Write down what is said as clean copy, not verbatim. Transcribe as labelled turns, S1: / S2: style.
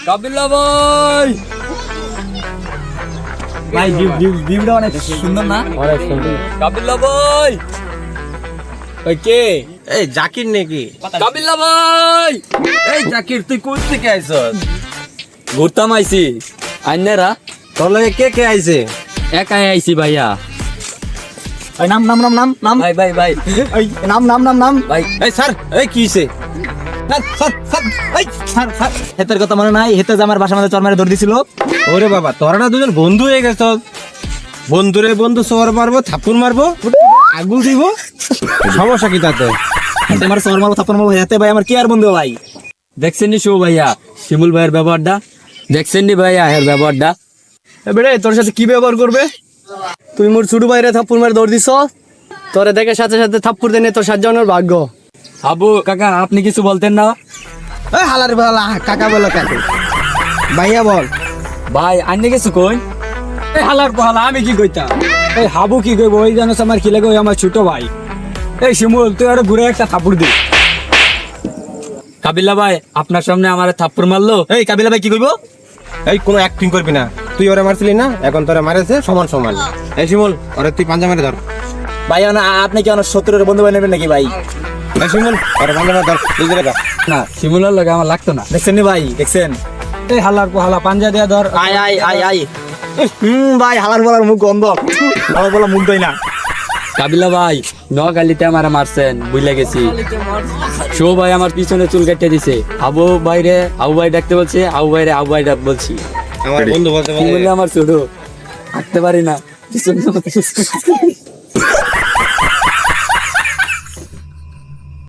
S1: কাবিল্লা ভাই
S2: ভাই ভিউটা অনেক সুন্দর না?
S1: অনেক সুন্দর। কাবিল্লা ভাই ওই কে?
S3: এই জাকির নাকি?
S1: কাবিল্লা ভাই
S3: এই জাকির তুই কোথা থেকে আইছস?
S1: ঘুরতাম আইছি। আইনারা
S3: তোর লগে কে কে আইছে?
S1: একাই আইছি ভাইয়া।
S2: এই নাম নাম নাম নাম নাম
S1: ভাই ভাই ভাই
S2: এই নাম নাম নাম নাম
S1: ভাই
S3: এই স্যার এই কি হইছে?
S2: হেতের কথা মনে নাই? হেতে যে আমার বাসা মধ্যে চর মারে দৌড় দিছিল।
S3: ওরে বাবা তোরা না দুজন বন্ধু হয়ে গেছ। বন্ধুরে বন্ধু চর মারবো, থাপ্পড় মারবো, আগুল দিব, সমস্যা কি তাতে?
S2: হেতে আমার চর মারবো থাপ্পড় মারবো, হেতে ভাই আমার কি আর বন্ধু ভাই?
S1: দেখছেন নি শিবু ভাইয়া শিমুল ভাইয়ের ব্যবহারটা? দেখছেন নি ভাইয়া এর ব্যবহারটা?
S2: এবারে তোর সাথে কি ব্যবহার করবে? তুই মোর ছোট ভাইরে থাপ্পড় মারে দৌড় দিছ, তোরে দেখে সাথে সাথে থাপ্পড় দেনে তোর সাতজনের ভাগ্য।
S1: আবু কাকা আপনি কিছু বলতেন না?
S3: এই হালার বালা কাকা বলো কাকে? ভাইয়া বল।
S1: ভাই আইনে কিছু কই? এই হালার পাহালা আমি কি কইতাম? এই হাবু কি কইব? ওই জানোস আমার কি লাগে? ওই আমার ছোট ভাই। এই শিমুল তুই আরো ঘুরে একটা থাপ্পড় দি। কাবিল্লা ভাই আপনার সামনে আমার থাপ্পড় মারলো।
S3: এই কাবিলা ভাই কি কইবো? এই কোনো অ্যাক্টিং করবি না। তুই ওরে মারছিলি না, এখন তোরে মারেছে সমান সমান। এই শিমুল ওরে তুই পাঞ্জা মেরে ধর।
S2: ভাই আপনি কি আমার শত্রুর বন্ধু বাই নেবেন নাকি ভাই?
S3: এই শিমুল ওরে পাঞ্জা মেরে ধর, বুঝলি রে?
S1: না শিমুলের লগে আমার লাগতো না।
S2: দেখছেন নি ভাই? দেখছেন?
S1: এই হালার পাহালা পাঞ্জা দিয়া ধর।
S2: আয় আয় আয় আয় ভাই হালার বলার মুখ গন্ধ, আমার বলা মুখ দেয় না।
S1: কাবিলা ভাই নোয়াখালীতে আমার মারছেন বুঝলে গেছি। শো ভাই আমার পিছনে চুল কেটে দিছে। আবু ভাইরে আবু ভাই ডাকতে বলছে, আবু ভাইরে আবু ভাই বলছি।
S3: আমার বন্ধু বলতে
S1: কি বললে আমার ছোট হাঁটতে পারি না।